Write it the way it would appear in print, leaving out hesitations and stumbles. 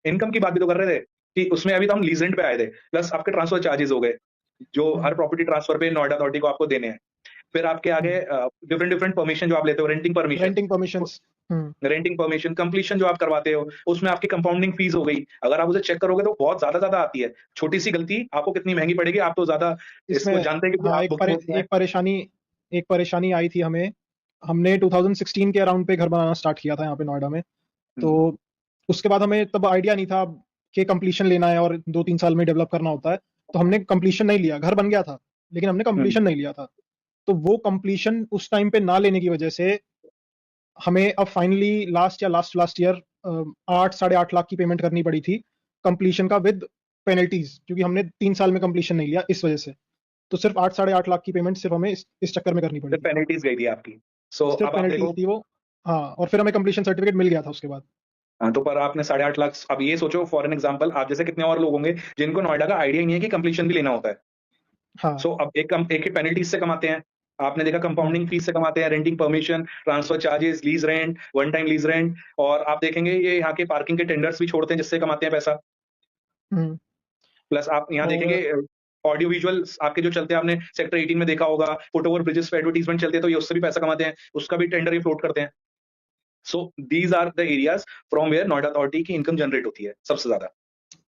Income की बात भी तो कर रहे थे कि उसमें अभी तो हम लीज रेंट पे आए थे, प्लस आपके ट्रांसफर चार्जेस हो गए, जो हर प्रॉपर्टी ट्रांसफर पे नोएडा अथॉरिटी को आपको देने हैं। फिर आपके आगे डिफरेंट डिफरेंट परमिशन जो आप लेते हो, renting permission, renting permissions, renting permission, completion जो आप करवाते हो, उसमें आपकी कंपाउंडिंग फीस हो गई। अगर आप उसे चेक करोगे तो बहुत ज्यादा आती है। छोटी सी गलती आपको कितनी महंगी पड़ेगी, आप तो ज्यादा इसको इसमें जानते हैं कि हाँ, आप बुक एक परेशानी आई थी हमें। हमने 2016 के अराउंड पे घर बनाना स्टार्ट किया था यहाँ पे नोएडा में। तो उसके बाद हमें तब आइडिया नहीं था कि कंप्लीशन लेना है और 2-3 साल में डेवलप करना होता है। तो हमने कंप्लीशन नहीं लिया, घर बन गया था लेकिन हमने कंप्लीशन नहीं लिया था। तो वो कंप्लीशन उस टाइम पे ना लेने की वजह से हमें अब फाइनली लास्ट ईयर 8-8.5 लाख की पेमेंट करनी पड़ी थी कंप्लीशन का, विद पेनल्टीज, क्योंकि हमने 3 साल में कंप्लीशन नहीं लिया इस वजह से। तो सिर्फ 8-8.5 लाख की पेमेंट सिर्फ हमें इस चक्कर में करनी पड़ी थी। पेनल्टीज गई थी आपकी। सो सिर्फ अब आप पेनल्टीज देखो, थी वो। हाँ, और फिर हमें कंप्लीशन सर्टिफिकेट मिल गया था उसके बाद। हाँ, तो पर आपने 8.5 लाख, अब ये सोचो फॉर एन एग्जांपल, आप जैसे कितने और लोग होंगे जिनको नोएडा का आइडिया ही नहीं है कि कंप्लीशन भी लेना होता है। हाँ। सो अब एक ही पेनल्टीज से कमाते हैं, आपने देखा कंपाउंडिंग फीस से कमाते हैं, renting permission, transfer charges, lease rent, one time lease rent, और आप देखेंगे ये यहाँ के पार्किंग के टेंडर्स भी छोड़ते हैं जिससे कमाते हैं पैसा। हम्म। प्लस आप यहाँ और देखेंगे ऑडियो विजुअल आपके जो चलते हैं, आपने सेक्टर 18 में देखा होगा, फुट ओवर ब्रिजेस पे एडवर्टीजमेंट चलते हैं, तो ये उससे भी पैसा कमाते हैं, उसका भी टेंडर ये फ्लोट करते हैं। So these are the areas from where Noida authority की इनकम जनरेट होती है सबसे ज्यादा।